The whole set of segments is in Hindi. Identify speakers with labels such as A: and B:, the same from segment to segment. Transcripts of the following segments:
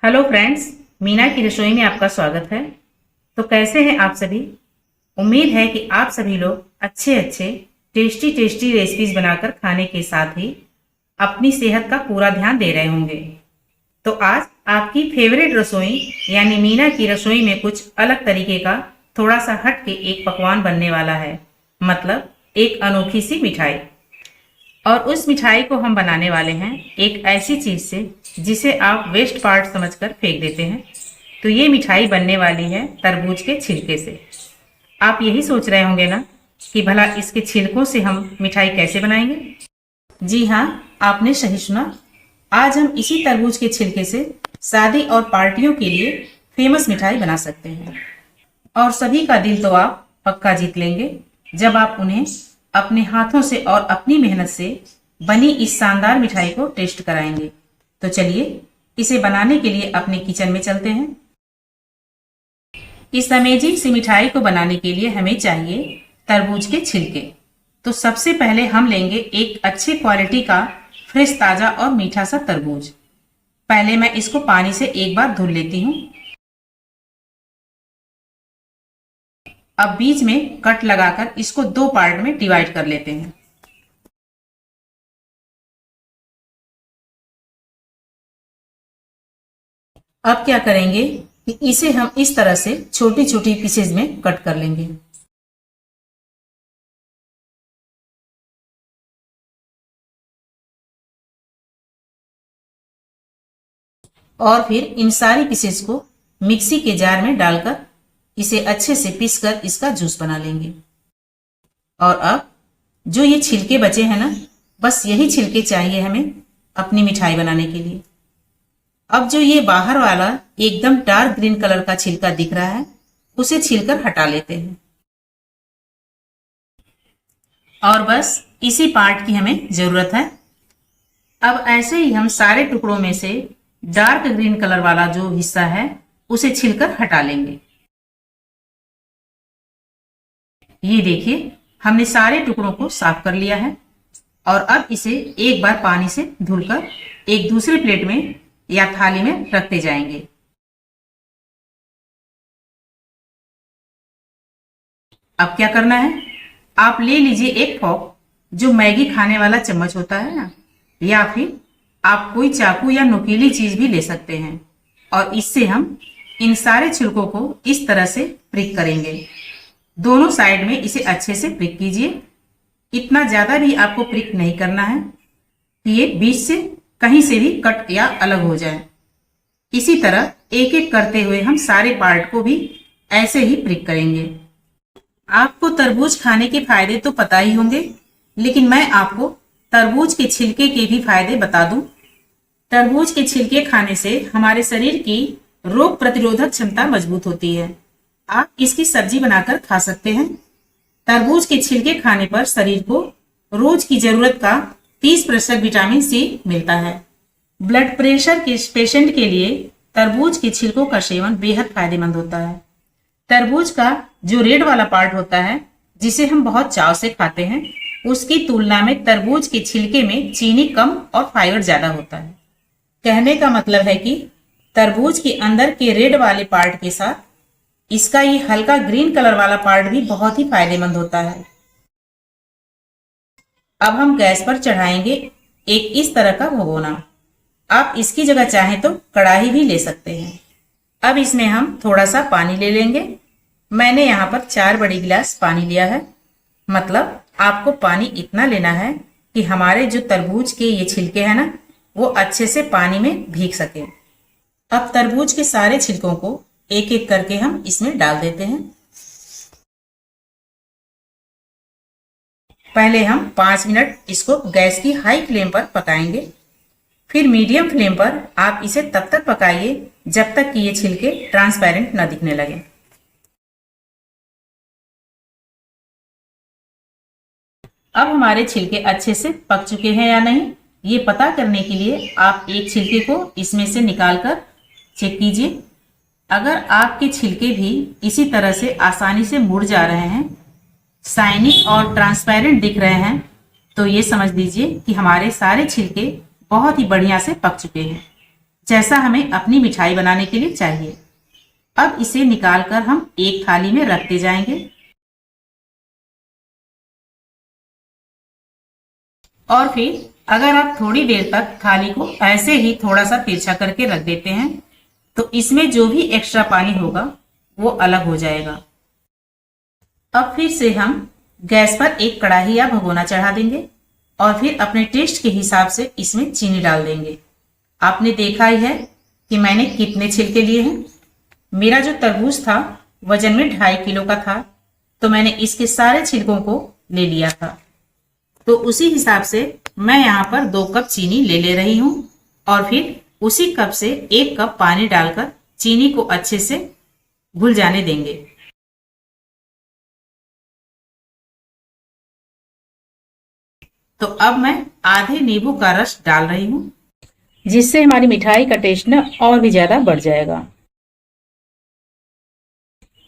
A: हेलो फ्रेंड्स, मीना की रसोई में आपका स्वागत है। तो कैसे हैं आप सभी। उम्मीद है कि आप सभी लोग अच्छे टेस्टी रेसिपीज बनाकर खाने के साथ ही अपनी सेहत का पूरा ध्यान दे रहे होंगे। तो आज आपकी फेवरेट रसोई यानी मीना की रसोई में कुछ अलग तरीके का थोड़ा सा हट के एक पकवान बनने वाला है, मतलब एक अनोखी सी मिठाई। और उस मिठाई को हम बनाने वाले हैं एक ऐसी चीज से जिसे आप वेस्ट पार्ट समझकर फेंक देते हैं। तो ये मिठाई बनने वाली है तरबूज के छिलके से। आप यही सोच रहे होंगे ना कि भला इसके छिलकों से हम मिठाई कैसे बनाएंगे। जी हाँ, आपने सही सुना। आज हम इसी तरबूज के छिलके से शादी और पार्टियों के लिए फेमस मिठाई बना सकते हैं। और सभी का दिल तो आप पक्का जीत लेंगे जब आप उन्हें अपने हाथों से और अपनी मेहनत से बनी इस शानदार मिठाई को टेस्ट कराएंगे। तो चलिए इसे बनाने के लिए अपने किचन में चलते हैं। इस अमेजिंग सी मिठाई को बनाने के लिए हमें चाहिए तरबूज के छिलके। तो सबसे पहले हम लेंगे एक अच्छे क्वालिटी का फ्रेश ताजा और मीठा सा तरबूज। पहले मैं इसको पानी से एक बार धुल लेती हूँ। अब बीच में कट लगाकर इसको दो पार्ट में डिवाइड कर लेते हैं। अब क्या करेंगे कि इसे हम इस तरह से छोटी छोटी पीसेज में कट कर लेंगे। और फिर इन सारी पीसेज को मिक्सी के जार में डालकर इसे अच्छे से पीसकर इसका जूस बना लेंगे। और अब जो ये छिलके बचे हैं ना, बस यही छिलके चाहिए हमें अपनी मिठाई बनाने के लिए। अब जो ये बाहर वाला एकदम डार्क ग्रीन कलर का छिलका दिख रहा है, उसे छीलकर हटा लेते हैं। और बस इसी पार्ट की हमें जरूरत है। अब ऐसे ही हम सारे टुकड़ों में से डार्क ग्रीन कलर वाला जो हिस्सा है उसे छीलकर हटा लेंगे। ये देखिए, हमने सारे टुकड़ों को साफ कर लिया है। और अब इसे एक बार पानी से धुलकर एक दूसरे प्लेट में या थाली में रखते जाएंगे। अब क्या करना है, आप ले लीजिए एक फॉर्क, जो मैगी खाने वाला चम्मच होता है ना, या फिर आप कोई चाकू या नुकीली चीज भी ले सकते हैं। और इससे हम इन सारे छिलकों को इस तरह से प्रिक करेंगे। दोनों साइड में इसे अच्छे से प्रिक कीजिए। इतना ज्यादा भी आपको प्रिक नहीं करना है कि ये बीच से कहीं से भी कट या अलग हो जाए। इसी तरह एक एक करते हुए हम सारे पार्ट को भी ऐसे ही प्रिक करेंगे। आपको तरबूज खाने के फायदे तो पता ही होंगे, लेकिन मैं आपको तरबूज के छिलके के भी फायदे बता दूं। तरबूज के छिलके खाने से हमारे शरीर की रोग प्रतिरोधक क्षमता मजबूत होती है। आप इसकी सब्जी बनाकर खा सकते हैं। तरबूज के छिलके खाने पर शरीर को रोज की जरूरत का 30% विटामिन सी मिलता है। ब्लड प्रेशर के पेशेंट के लिए तरबूज के छिलकों का सेवन बेहद फायदेमंद होता है। तरबूज का जो रेड वाला पार्ट होता है, जिसे हम बहुत चाव से खाते हैं, उसकी तुलना में तरबूज के छिलके में चीनी कम और फाइबर ज्यादा होता है। कहने का मतलब है कि तरबूज के अंदर के रेड वाले पार्ट के साथ इसका ये हल्का ग्रीन कलर वाला पार्ट भी बहुत ही फायदेमंद होता है। अब हम गैस पर चढ़ाएंगे एक इस तरह का भगोना। आप इसकी जगह चाहें तो कढ़ाई भी ले सकते हैं। अब इसमें हम थोड़ा सा पानी ले लेंगे। मैंने यहाँ पर 4 बड़ी गिलास पानी लिया है। मतलब आपको पानी इतना लेना है कि हमारे जो तरबूज के ये छिलके हैं ना, वो अच्छे से पानी में भीग सके। अब तरबूज के सारे छिलकों को एक एक करके हम इसमें डाल देते हैं। पहले हम 5 मिनट इसको गैस की हाई फ्लेम पर पकाएंगे। फिर मीडियम फ्लेम पर आप इसे तब तक पकाइए जब तक कि ये छिलके ट्रांसपेरेंट न दिखने लगे। अब हमारे छिलके अच्छे से पक चुके हैं या नहीं, ये पता करने के लिए आप एक छिलके को इसमें से निकालकर चेक कीजिए। अगर आपके छिलके भी इसी तरह से आसानी से मुड़ जा रहे हैं, शाइनिंग और ट्रांसपेरेंट दिख रहे हैं, तो ये समझ लीजिए कि हमारे सारे छिलके बहुत ही बढ़िया से पक चुके हैं। जैसा हमें अपनी मिठाई बनाने के लिए चाहिए। अब इसे निकालकर हम एक थाली में रखते जाएंगे और फिर अगर आप थोड़ी देर तक थाली को ऐसे ही थोड़ा सा तिरछा करके रख देते हैं तो इसमें जो भी एक्स्ट्रा पानी होगा वो अलग हो जाएगा। अब फिर से हम गैस पर एक कढ़ाई या भगोना चढ़ा देंगे और फिर अपने टेस्ट के हिसाब से इसमें चीनी डाल देंगे। आपने देखा ही है कि मैंने कितने छिलके लिए हैं। मेरा जो तरबूज था वजन में 2.5 किलो का था, तो मैंने इसके सारे छिलकों को ले लिया था। तो उसी हिसाब से मैं यहाँ पर 2 कप चीनी ले रही हूँ और फिर उसी कप से 1 कप पानी डालकर चीनी को अच्छे से घुल जाने देंगे। तो अब मैं आधे नींबू का रस डाल रही हूँ, जिससे हमारी मिठाई का टेस्ट न और भी ज्यादा बढ़ जाएगा।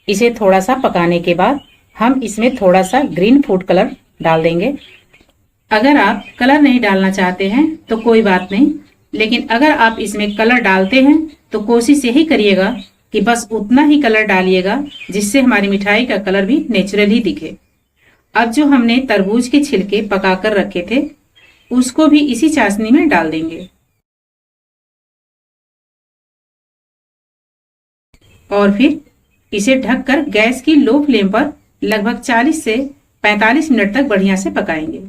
A: इसे थोड़ा सा पकाने के बाद हम इसमें थोड़ा सा ग्रीन फूड कलर डाल देंगे। अगर आप कलर नहीं डालना चाहते हैं तो कोई बात नहीं, लेकिन अगर आप इसमें कलर डालते हैं तो कोशिश यही करिएगा कि बस उतना ही कलर डालिएगा जिससे हमारी मिठाई का कलर भी नेचुरल ही दिखे। अब जो हमने तरबूज के छिलके पकाकर रखे थे उसको भी इसी चाशनी में डाल देंगे और फिर इसे ढककर गैस की लो फ्लेम पर लगभग 40 से 45 मिनट तक बढ़िया से पकाएंगे।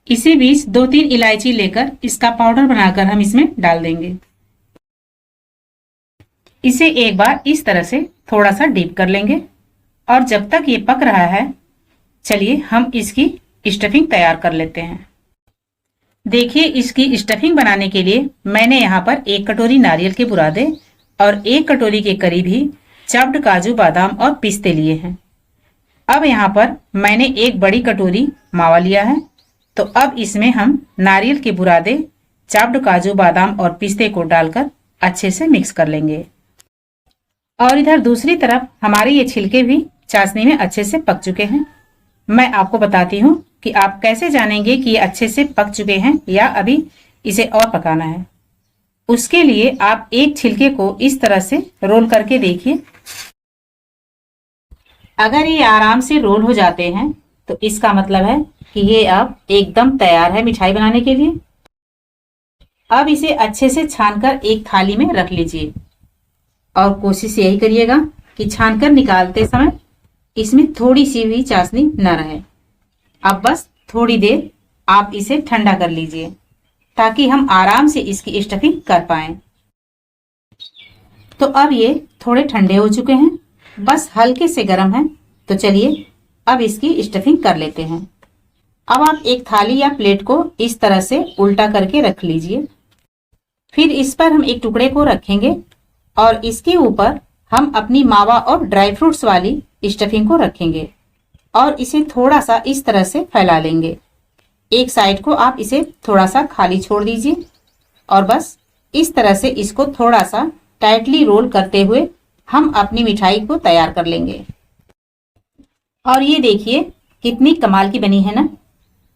A: इसी बीच 2-3 इलायची लेकर इसका पाउडर बनाकर हम इसमें डाल देंगे। इसे एक बार इस तरह से थोड़ा सा डीप कर लेंगे और जब तक ये पक रहा है चलिए हम इसकी स्टफिंग तैयार कर लेते हैं। देखिए, इसकी स्टफिंग बनाने के लिए मैंने यहाँ पर 1 कटोरी नारियल के बुरादे और 1 कटोरी के करीब ही चॉप्ड काजू बादाम और पिस्ते लिए हैं। अब यहाँ पर मैंने 1 बड़ी कटोरी मावा लिया है, तो अब इसमें हम नारियल के बुरादे, चॉप्ड काजू बादाम और पिस्ते को डालकर अच्छे से मिक्स कर लेंगे। और इधर दूसरी तरफ हमारे ये छिलके भी चाशनी में अच्छे से पक चुके हैं। मैं आपको बताती हूँ कि आप कैसे जानेंगे कि ये अच्छे से पक चुके हैं या अभी इसे और पकाना है। उसके लिए आप एक छिलके को इस तरह से रोल करके देखिए। अगर ये आराम से रोल हो जाते हैं तो इसका मतलब है कि ये अब एकदम तैयार है मिठाई बनाने के लिए। अब इसे अच्छे से छानकर एक थाली में रख लीजिए और कोशिश यही करिएगा कि छानकर निकालते समय इसमें थोड़ी सी भी चाशनी न रहे। अब बस थोड़ी देर आप इसे ठंडा कर लीजिए ताकि हम आराम से इसकी स्टफिंग कर पाएं। तो अब ये थोड़े ठंडे हो चुके हैं, बस हल्के से गर्म हैं। तो चलिए अब इसकी स्टफिंग कर लेते हैं। अब आप एक थाली या प्लेट को इस तरह से उल्टा करके रख लीजिए। फिर इस पर हम एक टुकड़े को रखेंगे और इसके ऊपर हम अपनी मावा और ड्राई फ्रूट्स वाली स्टफिंग को रखेंगे और इसे थोड़ा सा इस तरह से फैला लेंगे। एक साइड को आप इसे थोड़ा सा खाली छोड़ दीजिए और बस इस तरह से इसको थोड़ा सा टाइटली रोल करते हुए हम अपनी मिठाई को तैयार कर लेंगे। और ये देखिए कितनी कमाल की बनी है ना।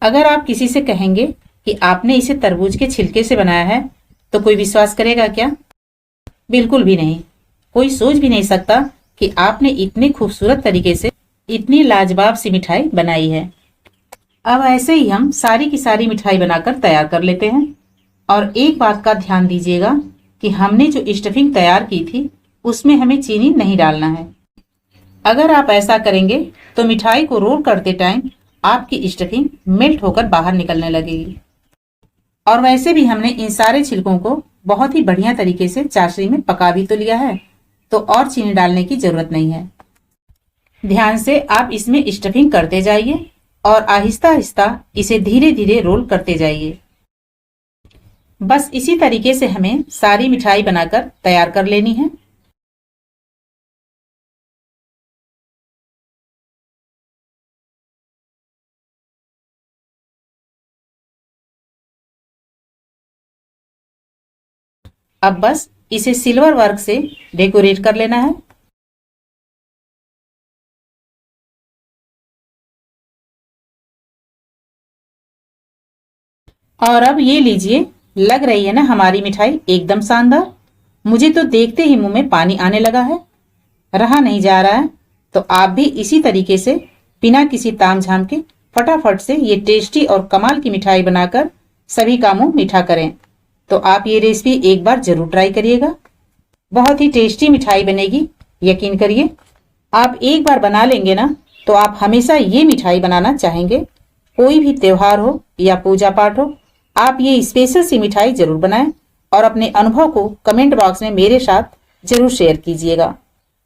A: अगर आप किसी से कहेंगे कि आपने इसे तरबूज के छिलके से बनाया है तो कोई विश्वास करेगा क्या? बिल्कुल भी नहीं। कोई सोच भी नहीं सकता कि आपने इतने खूबसूरत तरीके से इतनी लाजवाब सी मिठाई बनाई है। अब ऐसे ही हम सारी की सारी मिठाई बनाकर तैयार कर लेते हैं। और एक बात का ध्यान दीजिएगा कि हमने जो स्टफिंग तैयार की थी उसमें हमें चीनी नहीं डालना है। अगर आप ऐसा करेंगे तो मिठाई को रोल करते टाइम आपकी स्टफिंग मेल्ट होकर बाहर निकलने लगेगी। और वैसे भी हमने इन सारे छिलकों को बहुत ही बढ़िया तरीके से चाशनी में पका भी तो लिया है, तो और चीनी डालने की जरूरत नहीं है। ध्यान से आप इसमें स्टफिंग करते जाइए और आहिस्ता आहिस्ता इसे धीरे धीरे रोल करते जाइए। बस इसी तरीके से हमें सारी मिठाई बनाकर तैयार कर लेनी है। अब बस इसे सिल्वर वर्क से डेकोरेट कर लेना है। और अब ये लीजिए, लग रही है ना हमारी मिठाई एकदम शानदार। मुझे तो देखते ही मुंह में पानी आने लगा है, रहा नहीं जा रहा है। तो आप भी इसी तरीके से बिना किसी तामझाम के फटाफट से ये टेस्टी और कमाल की मिठाई बनाकर सभी का मुंह मीठा करें। तो आप ये रेसिपी एक बार जरूर ट्राई करिएगा, बहुत ही टेस्टी मिठाई बनेगी, यकीन करिए। आप एक बार बना लेंगे ना तो आप हमेशा ये मिठाई बनाना चाहेंगे। कोई भी त्योहार हो या पूजा पाठ हो, आप ये स्पेशल सी मिठाई जरूर बनाएं और अपने अनुभव को कमेंट बॉक्स में मेरे साथ जरूर शेयर कीजिएगा।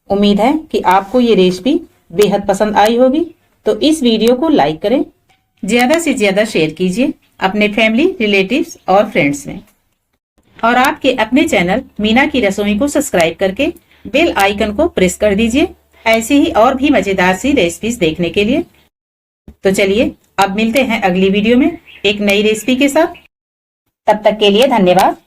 A: उम्मीद है कि आपको ये रेसिपी बेहद पसंद आई होगी। तो इस वीडियो को लाइक करें, ज्यादा से ज्यादा शेयर कीजिए अपने फैमिली, रिलेटिव्स और फ्रेंड्स में। और आपके अपने चैनल मीना की रसोई को सब्सक्राइब करके बेल आइकन को प्रेस कर दीजिए, ऐसे ही और भी मजेदार सी रेसिपीज देखने के लिए। तो चलिए अब मिलते हैं अगली वीडियो में एक नई रेसिपी के साथ। तब तक के लिए धन्यवाद।